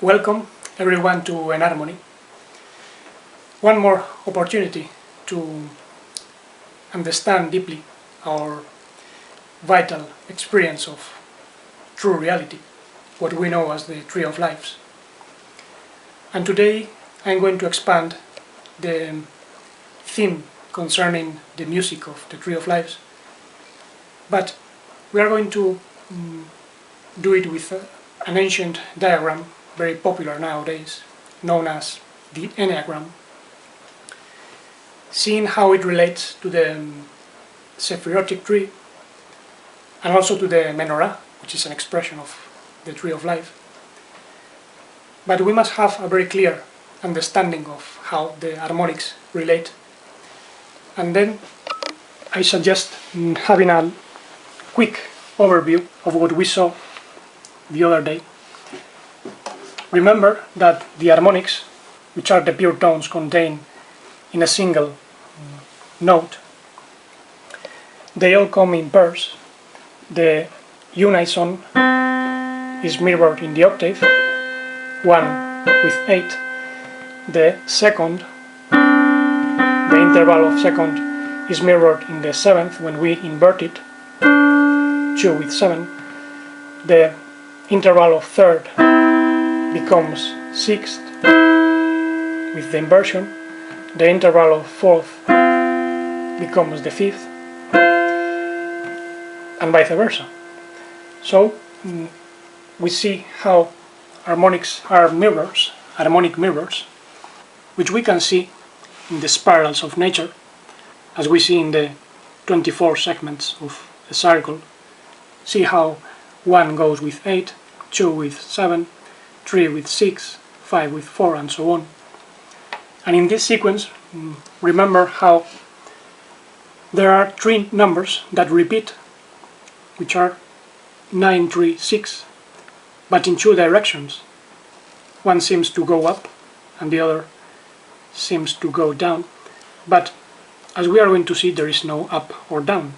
Welcome everyone to Enharmony. One more opportunity to understand deeply our vital experience of true reality, what we know as the Tree of Lives. And today I'm going to expand the theme concerning the music of the Tree of Lives, but we are going to do it with an ancient diagram very popular nowadays, known as the Enneagram, seeing how it relates to the Sephirotic tree and also to the Menorah, which is an expression of the Tree of Life. But we must have a very clear understanding of how the harmonics relate. And then I suggest having a quick overview of what we saw the other day. Remember that the harmonics, which are the pure tones contained in a single note, they all come in pairs. The unison is mirrored in the octave, 1 with 8. The second, the interval of second, is mirrored in the 7th when we invert it, 2 with 7. The interval of third becomes 6th with the inversion. The interval of 4th becomes the 5th, and vice versa. So we see how harmonics are mirrors, harmonic mirrors, which we can see in the spirals of nature, as we see in the 24 segments of the circle. See how 1 goes with 8, 2 with 7, 3 with 6, 5 with 4, and so on. And in this sequence, remember how there are 3 numbers that repeat, which are 9, 3, 6, but in 2 directions. One seems to go up and the other seems to go down, but as we are going to see, there is no up or down.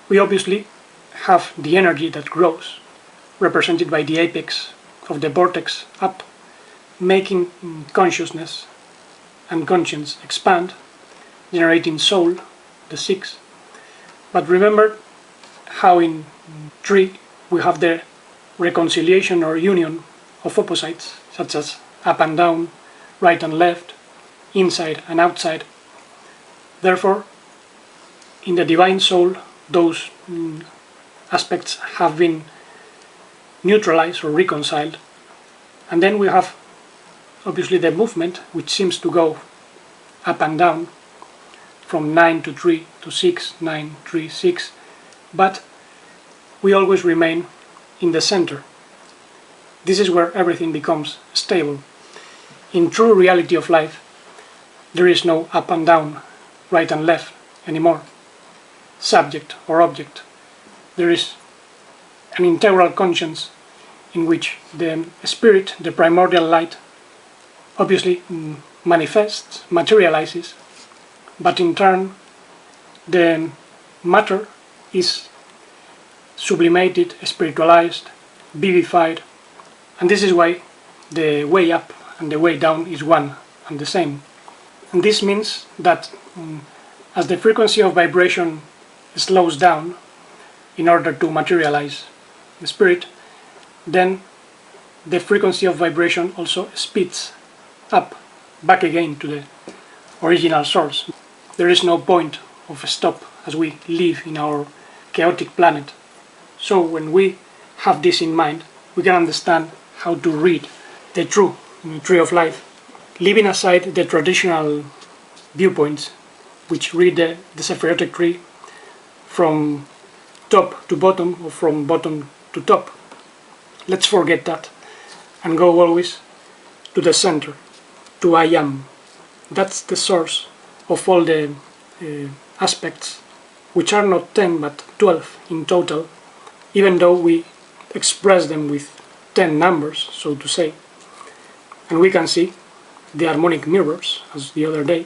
We obviously have the energy that grows, represented by the apex of the vortex up, making consciousness and conscience expand, generating soul, the 6. But remember how in 3 we have the reconciliation or union of opposites, such as up and down, right and left, inside and outside. Therefore, in the divine soul, those aspects have been neutralized or reconciled. And then we have obviously the movement, which seems to go up and down from 9 to 3 to 6, 9, 3, 6, but we always remain in the center. This is where everything becomes stable. In true reality of life, there is no up and down, right and left anymore, subject or object. There is an integral conscience in which the spirit, the primordial light, obviously manifests, materializes, but in turn the matter is sublimated, spiritualized, vivified, and this is why the way up and the way down is one and the same. And this means that as the frequency of vibration slows down in order to materialize the spirit, then the frequency of vibration also speeds up, back again to the original source. There is no point of stop as we live in our chaotic planet. So when we have this in mind, we can understand how to read the true Tree of Life, leaving aside the traditional viewpoints which read the Sephirotic tree from top to bottom or from bottom to top. Let's forget that and go always to the center, to I am. That's the source of all the aspects, which are not 10 but 12 in total, even though we express them with 10 numbers, so to say. And we can see the harmonic mirrors, as the other day,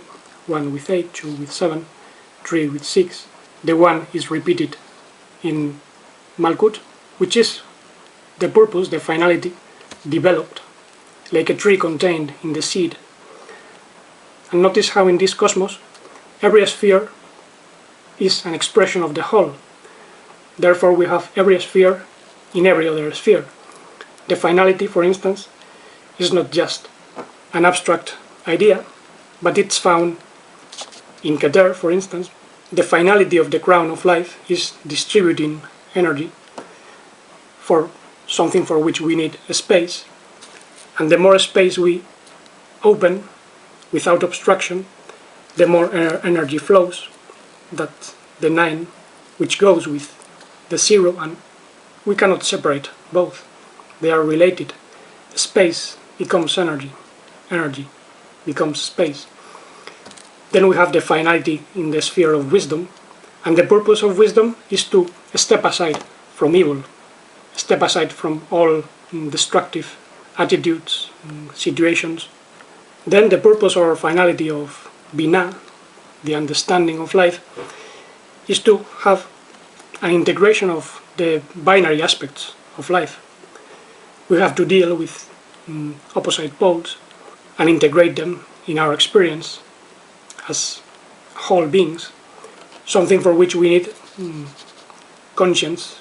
1 with 8, 2 with 7, 3 with 6. The 1 is repeated in Malkut, which is the purpose, the finality, developed like a tree contained in the seed. And notice how in this cosmos, every sphere is an expression of the whole. Therefore, we have every sphere in every other sphere. The finality, for instance, is not just an abstract idea, but it's found in Keter, for instance. The finality of the crown of life is distributing energy for something for which we need a space. And the more space we open without obstruction, the more energy flows. That's the 9, which goes with the 0, and we cannot separate both. They are related. Space becomes energy. Energy becomes space. Then we have the finality in the sphere of wisdom, and the purpose of wisdom is to step aside from evil, step aside from all destructive attitudes, situations. Then the purpose or finality of Binah, the understanding of life, is to have an integration of the binary aspects of life. We have to deal with opposite poles and integrate them in our experience as whole beings, something for which we need conscience.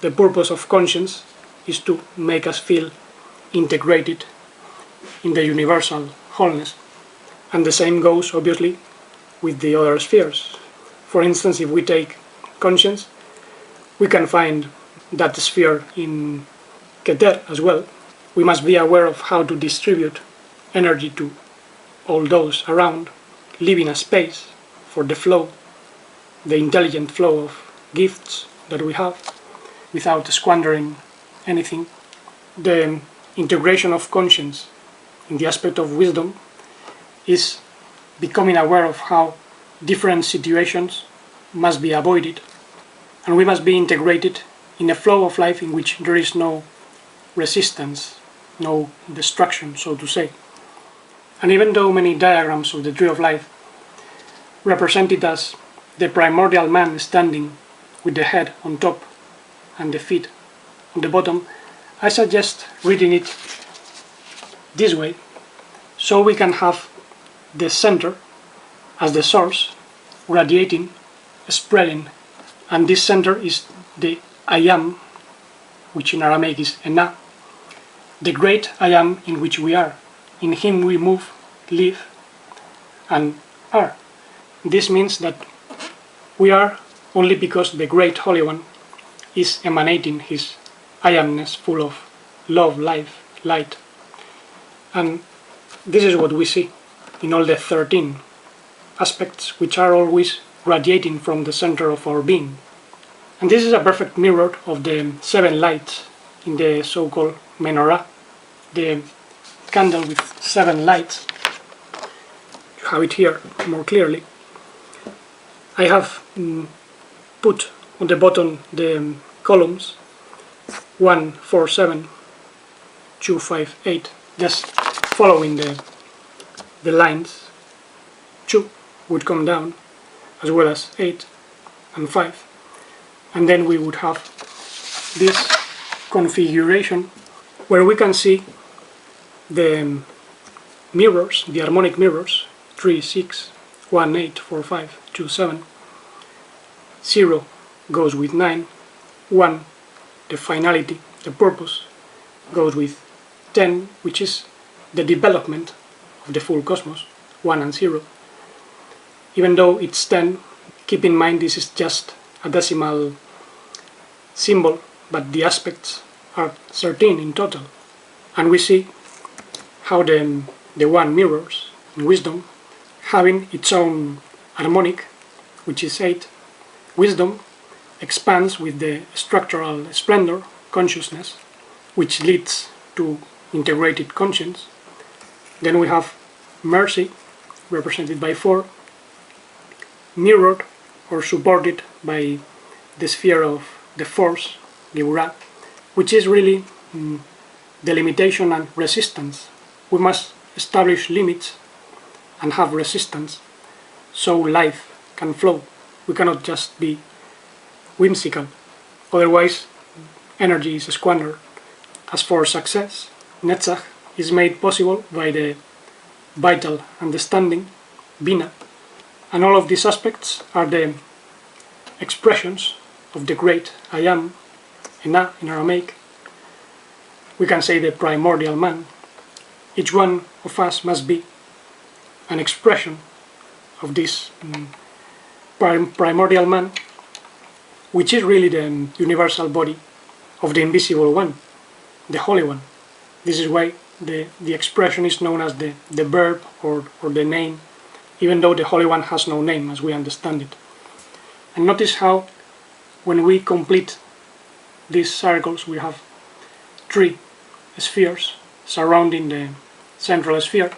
The purpose of conscience is to make us feel integrated in the universal wholeness. And the same goes, obviously, with the other spheres. For instance, if we take conscience, we can find that sphere in Keter as well. We must be aware of how to distribute energy to all those around, leaving a space for the flow, the intelligent flow of gifts that we have, without squandering anything. The integration of conscience in the aspect of wisdom is becoming aware of how different situations must be avoided, and we must be integrated in a flow of life in which there is no resistance, no destruction, so to say. And even though many diagrams of the Tree of Life represent it as the primordial man standing with the head on top and the feet on the bottom, I suggest reading it this way, so we can have the center as the source, radiating, spreading, and this center is the I Am, which in Aramaic is Enna, the great I Am in which we are. In him we move, live, and are. This means that we are only because the great Holy One is emanating his I Amness full of love, life, light. And this is what we see in all the 13 aspects, which are always radiating from the center of our being. And this is a perfect mirror of the 7 lights in the so-called Menorah, the candle with 7 lights. You have it here more clearly. I have put on the bottom the columns 1, 4, 7, 2, 5, 8, just following the lines. 2 would come down, as well as 8 and 5. And then we would have this configuration where we can see the mirrors, the harmonic mirrors, 3, 6, 1, 8, 4, 5, 2, 7. 0 goes with 9, 1, the finality, the purpose, goes with 10, which is the development of the full cosmos, 1 and 0. Even though it's 10, keep in mind this is just a decimal symbol, but the aspects are 13 in total. And we see how the 1 mirrors in wisdom, having its own harmonic, which is 8. Wisdom expands with the structural splendor, consciousness, which leads to integrated conscience. Then we have mercy, represented by 4, mirrored or supported by the sphere of the force, Geburah, which is really the limitation and resistance. We must establish limits and have resistance so life can flow. We cannot just be whimsical, otherwise energy is squandered. As for success, Netzach is made possible by the vital understanding, Bina, and all of these aspects are the expressions of the great I Am, Ena in Aramaic. We can say the primordial man. Each one of us must be an expression of this primordial man, which is really the universal body of the invisible one, the Holy One. This is why the expression is known as the verb or the name, even though the Holy One has no name as we understand it. And notice how when we complete these circles we have 3 spheres surrounding the central sphere,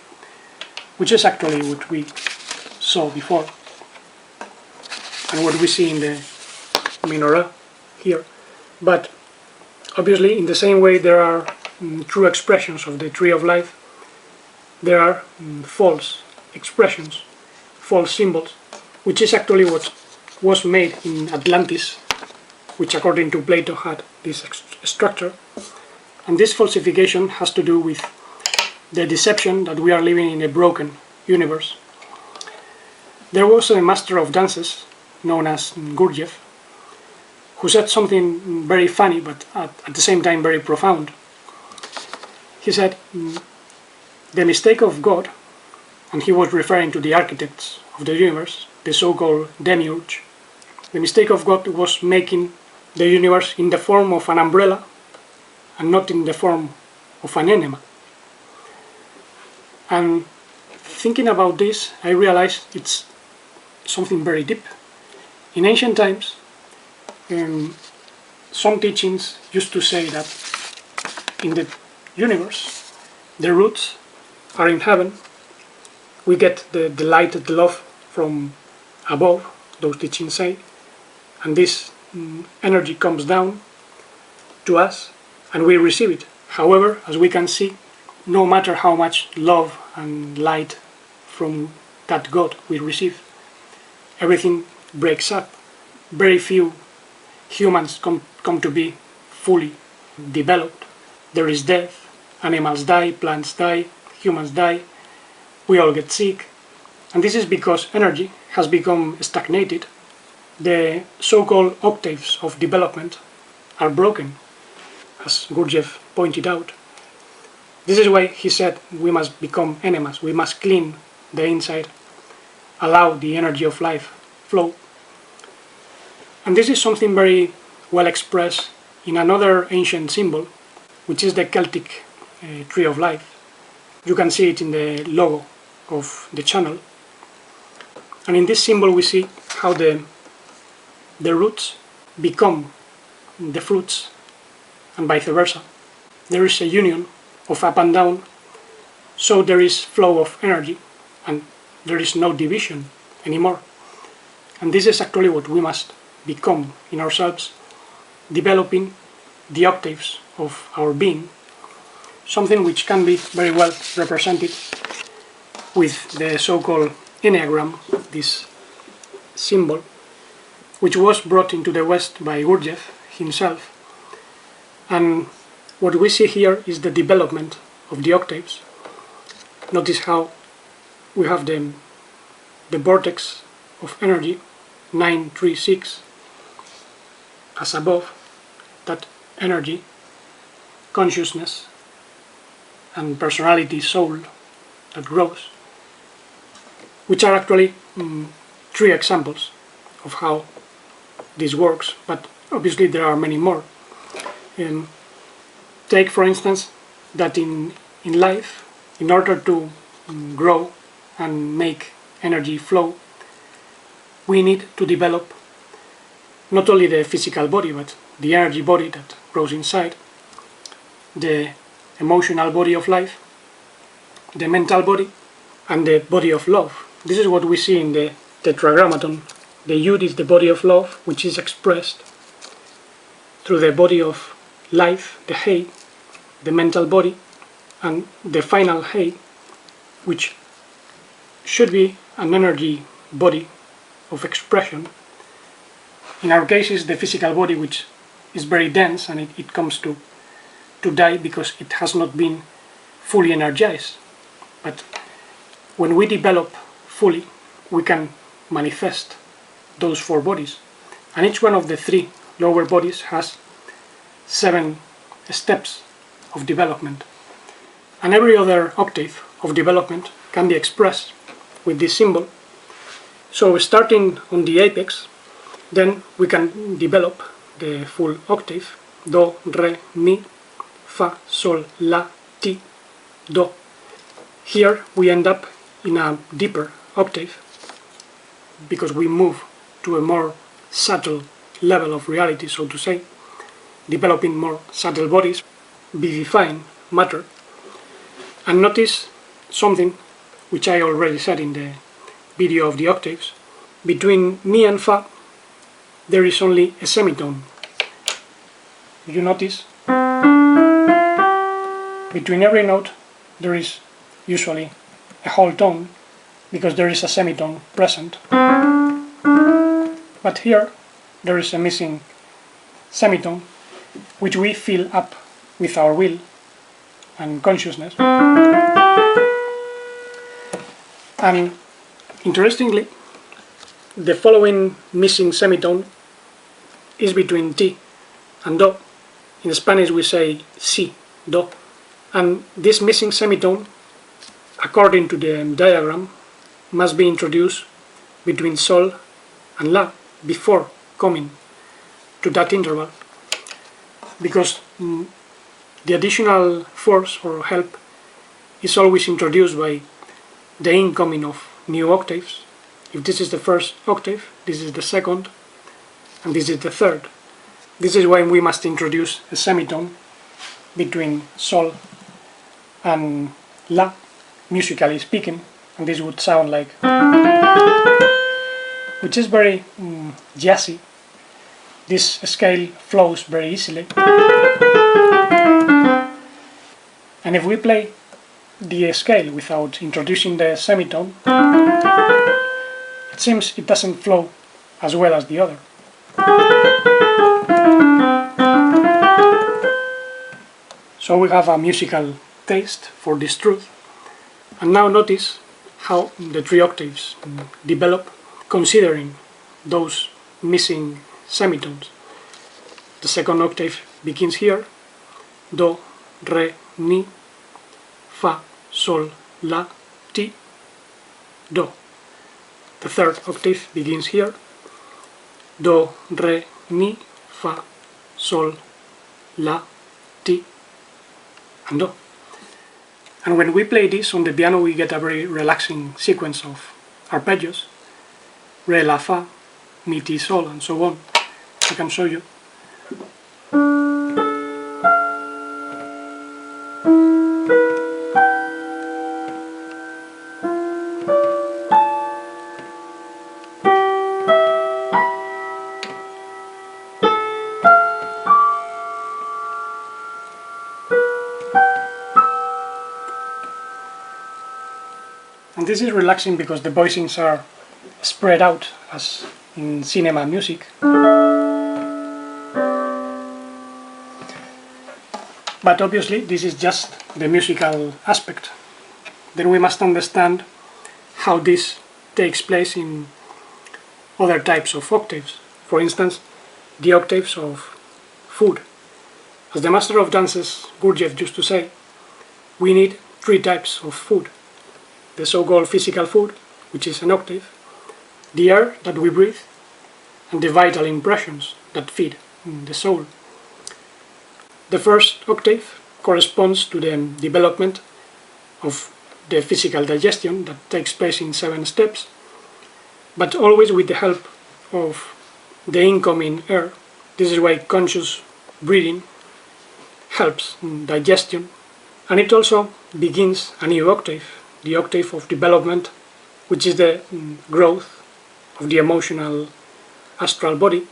which is actually what we saw before and what we see in the Menorah here. But obviously in the same way there are true expressions of the tree of life, there are false expressions, false symbols, which is actually what was made in Atlantis, which according to Plato had this structure. And this falsification has to do with the deception that we are living in a broken universe. There was a master of dances known as Gurdjieff, who said something very funny but at the same time very profound. He said, the mistake of God, and he was referring to the architects of the universe, the so-called demiurge, the mistake of God was making the universe in the form of an umbrella and not in the form of an enema. And thinking about this, I realized it's something very deep. In ancient times, some teachings used to say that in the universe, the roots are in heaven. We get the light, the love from above, those teachings say, and this energy comes down to us and we receive it. However, as we can see, no matter how much love and light from that God we receive, everything breaks up. Very few humans come to be fully developed. There is death, animals die, plants die, humans die, we all get sick, and this is because energy has become stagnated. The so-called octaves of development are broken, as Gurdjieff pointed out. This is why he said we must become enemas, we must clean the inside, allow the energy of life flow. And this is something very well expressed in another ancient symbol, which is the Celtic tree of life. You can see it in the logo of the channel. And in this symbol we see how the roots become the fruits and vice versa. There is a union of up and down, so there is flow of energy and there is no division anymore. And this is actually what we must become in ourselves, developing the octaves of our being, something which can be very well represented with the so-called Enneagram, this symbol, which was brought into the West by Gurdjieff himself. And what we see here is the development of the octaves. Notice how we have the vortex of energy, 936, as above, that energy, consciousness, and personality, soul, that grows, which are actually 3 examples of how this works, but obviously there are many more. Take for instance that in life, in order to grow and make energy flow, we need to develop not only the physical body, but the energy body that grows inside, the emotional body of life, the mental body, and the body of love. This is what we see in the Tetragrammaton. The Yud is the body of love, which is expressed through the body of life, the Hey, the mental body, and the final Hey, which should be an energy body of expression. In our case, it's the physical body, which is very dense and it comes to die because it has not been fully energized. But when we develop fully, we can manifest those 4 bodies. And each one of the 3 lower bodies has 7 steps of development. And every other octave of development can be expressed with this symbol. So starting on the apex, then we can develop the full octave: do, re, mi, fa, sol, la, ti, do. Here we end up in a deeper octave because we move to a more subtle level of reality, so to say, developing more subtle bodies, vivifying matter. And notice something which I already said in the video of the octaves. Between mi and fa there is only a semitone. You notice? Between every note there is usually a whole tone because there is a semitone present. But here there is a missing semitone which we fill up with our will and consciousness. And interestingly, the following missing semitone is between ti and do. In Spanish we say si, do. And this missing semitone, according to the diagram, must be introduced between sol and la before coming to that interval, because the additional force or help is always introduced by the incoming of new octaves. If this is the first octave, this is the second, and this is the third. This is why we must introduce a semitone between sol and la, musically speaking, and this would sound like, which is very jazzy. This scale flows very easily. And if we play the scale without introducing the semitone, it seems it doesn't flow as well as the other. So we have a musical taste for this truth. And now notice how the 3 octaves develop considering those missing semitones. The second octave begins here: do, re, mi, fa, sol, la, ti, do. The third octave begins here: do, re, mi, fa, sol, la, ti, and do. And when we play this on the piano, we get a very relaxing sequence of arpeggios: re, la, fa, mi, ti, sol, and so on. I can show you. And this is relaxing because the voicings are spread out as in cinema music. But obviously this is just the musical aspect. Then we must understand how this takes place in other types of octaves. For instance, the octaves of food. As the master of dances Gurdjieff used to say, we need 3 types of food. The so-called physical food, which is an octave, the air that we breathe, and the vital impressions that feed the soul. The first octave corresponds to the development of the physical digestion that takes place in 7 steps, but always with the help of the incoming air. This is why conscious breathing helps in digestion, and it also begins a new octave, the octave of development, which is the growth of the emotional astral body.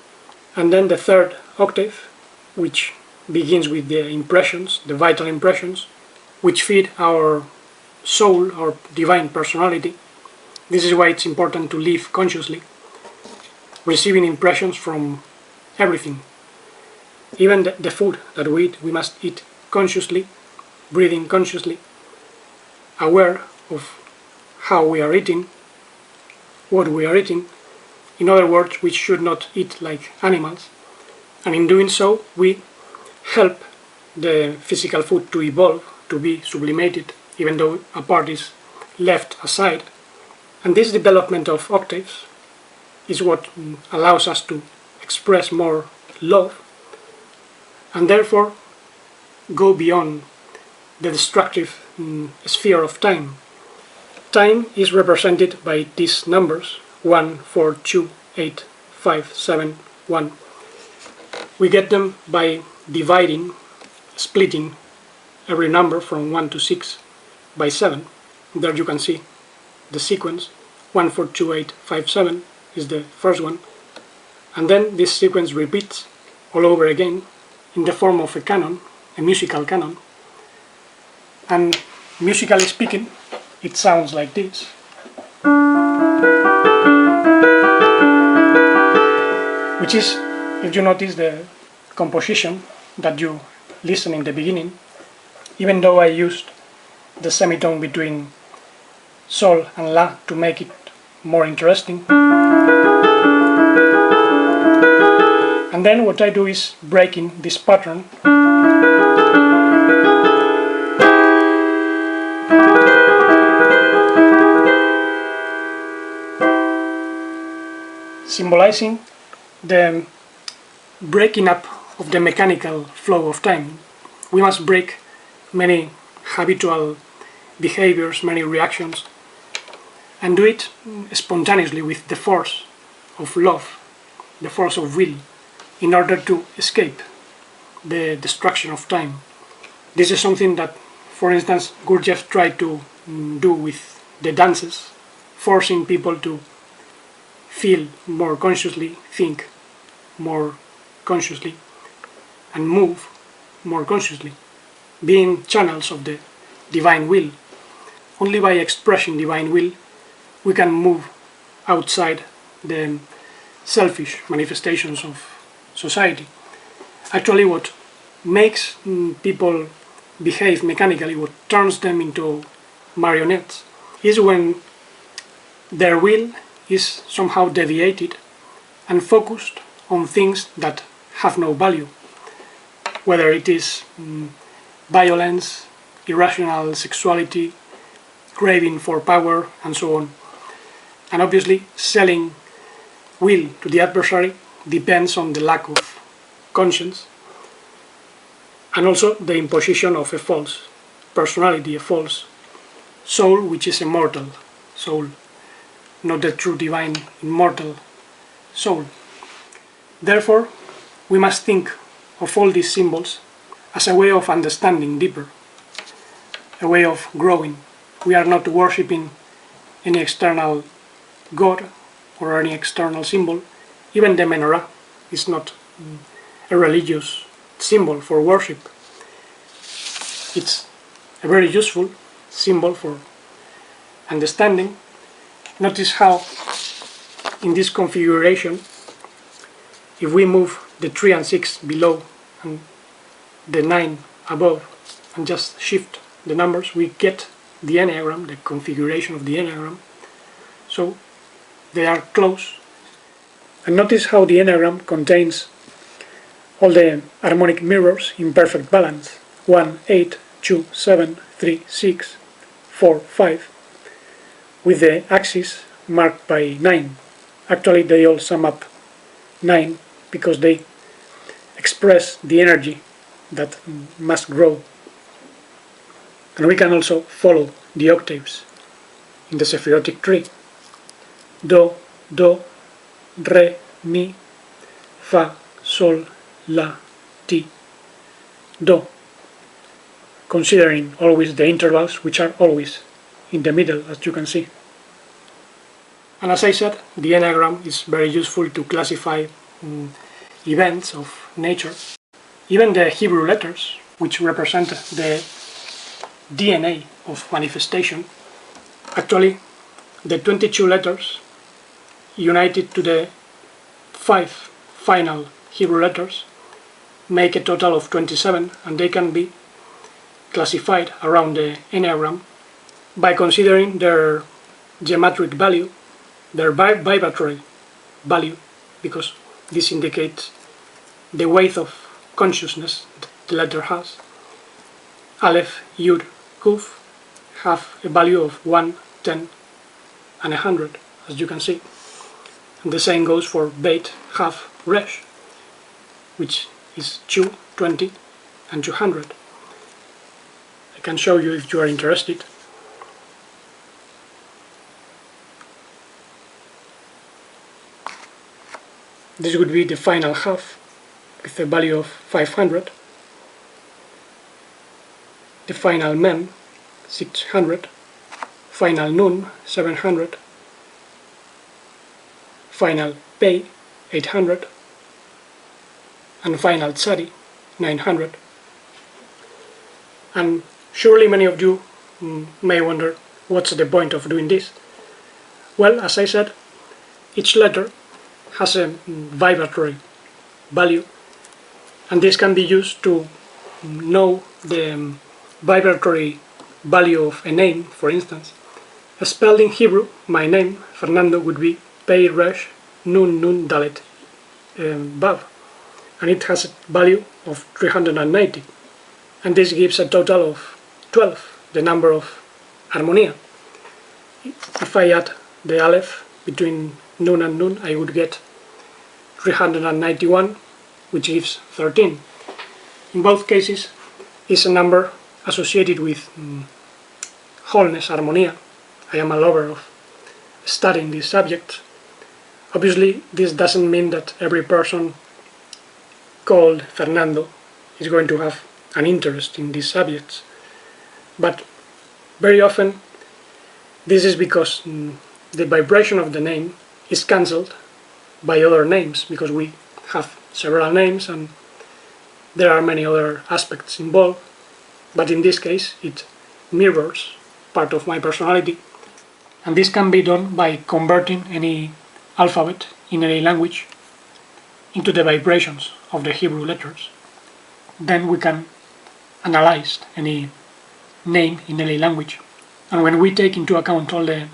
And then the third octave, which begins with the impressions, the vital impressions, which feed our soul, our divine personality. This is why it's important to live consciously, receiving impressions from everything. Even the food that we eat, we must eat consciously, breathing consciously, aware of how we are eating, what we are eating. In other words, we should not eat like animals. And in doing so, we help the physical food to evolve, to be sublimated, even though a part is left aside. And this development of octaves is what allows us to express more love, and therefore go beyond the destructive sphere of time. Time is represented by these numbers 1, 4, 2, 8, 5, 7, 1. We get them by dividing, splitting every number from 1 to 6 by 7. There you can see the sequence. 1, 4, 2, 8, 5, 7 is the first one. And then this sequence repeats all over again in the form of a canon, a musical canon. And musically speaking, it sounds like this. Which is, if you notice the composition that you listen in the beginning, even though I used the semitone between sol and la to make it more interesting. And then what I do is breaking this pattern symbolizing the breaking up of the mechanical flow of time. We must break many habitual behaviors, many reactions, and do it spontaneously with the force of love, the force of will, in order to escape the destruction of time. This is something that, for instance, Gurdjieff tried to do with the dances, forcing people to feel more consciously, think more consciously, and move more consciously, being channels of the divine will. Only by expressing divine will we can move outside the selfish manifestations of society. Actually, what makes people behave mechanically, what turns them into marionettes, is when their will is somehow deviated and focused on things that have no value, whether it is violence, irrational sexuality, craving for power, and so on. And obviously, selling will to the adversary depends on the lack of conscience, and also the imposition of a false personality, a false soul, which is a mortal soul, not the true divine immortal soul. Therefore, we must think of all these symbols as a way of understanding deeper, a way of growing. We are not worshipping any external god or any external symbol. Even the Menorah is not a religious symbol for worship. It's a very useful symbol for understanding. Notice how in this configuration, if we move the 3 and 6 below and the 9 above and just shift the numbers, we get the Enneagram, the configuration of the Enneagram. So they are close. And notice how the Enneagram contains all the harmonic mirrors in perfect balance. 1, 8, 2, 7, 3, 6, 4, 5, with the axis marked by 9. Actually, they all sum up 9 because they express the energy that must grow. And we can also follow the octaves in the Sephirotic tree. Do, do, re, mi, fa, sol, la, ti, do. Considering always the intervals, which are always in the middle, as you can see. And as I said, the Enneagram is very useful to classify events of nature. Even the Hebrew letters, which represent the DNA of manifestation, actually the 22 letters united to the 5 final Hebrew letters make a total of 27, and they can be classified around the Enneagram by considering their geometric value, their vibratory value, because this indicates the weight of consciousness that the letter has. Aleph, Yud, Kuf have a value of 1, 10, and 100, as you can see. And the same goes for Beit, Haf, Resh, which is 2, 20, and 200. I can show you if you are interested. This would be the final half with a value of 500, the final Mem 600, final Nun 700, final Pei 800, and final Tsadi 900. And surely many of you may wonder, what's the point of doing this? Well, as I said, each letter has a vibratory value, and this can be used to know the vibratory value of a name. For instance, spelled in Hebrew, my name, Fernando, would be Pei Resh Nun Nun Dalet Vav, and it has a value of 390, and this gives a total of 12, the number of harmonia. If I add the Aleph between Nun and Nun, I would get 391, which gives 13. In both cases, it's a number associated with wholeness, harmonia. I am a lover of studying this subject. Obviously, this doesn't mean that every person called Fernando is going to have an interest in these subjects, but very often this is because the vibration of the name is cancelled by other names, because we have several names and there are many other aspects involved, but in this case it mirrors part of my personality, and this can be done by converting any alphabet in any language into the vibrations of the Hebrew letters. Then we can analyze any name in any language, and when we take into account all the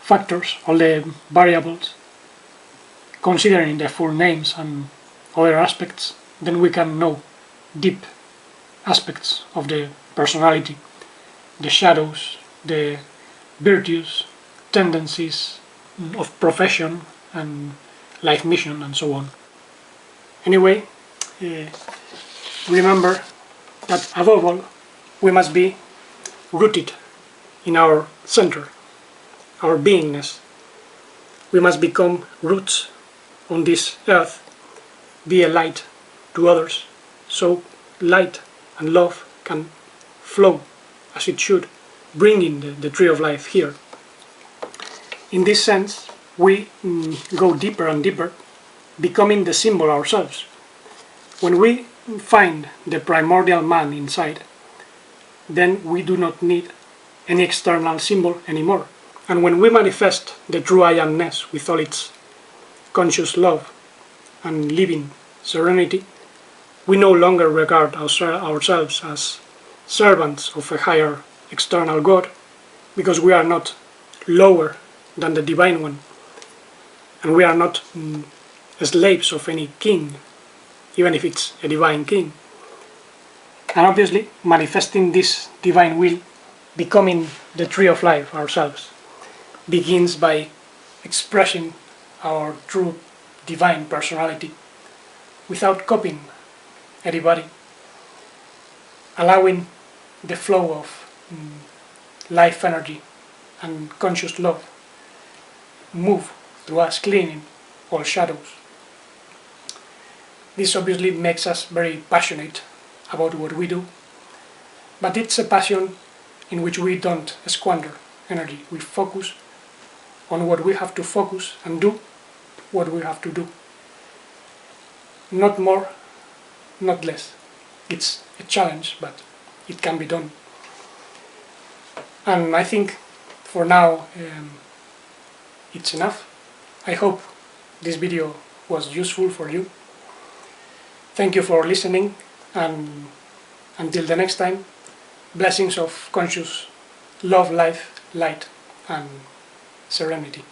factors, all the variables, considering the full names and other aspects, then we can know deep aspects of the personality, the shadows, the virtues, tendencies of profession and life mission, and so on. Anyway, remember that above all, we must be rooted in our center, our beingness. We must become roots on this earth, be a light to others, so light and love can flow as it should, bringing the tree of life here. In this sense, we go deeper and deeper, becoming the symbol ourselves. When we find the primordial man inside, then we do not need any external symbol anymore. And when we manifest the true I amness with all its conscious love and living serenity, we no longer regard ourselves as servants of a higher external God, because we are not lower than the Divine One, and we are not slaves of any king, even if it's a divine king. And obviously, manifesting this divine will, becoming the tree of life ourselves, begins by expressing our true divine personality without copying anybody, allowing the flow of life energy and conscious love move through us, cleaning all shadows. This obviously makes us very passionate about what we do, but it's a passion in which we don't squander energy. We focus on what we have to focus and do what we have to do. Not more, not less. It's a challenge, but it can be done. And I think for now it's enough. I hope this video was useful for you. Thank you for listening, and until the next time, blessings of conscious love, life, light, and serenity.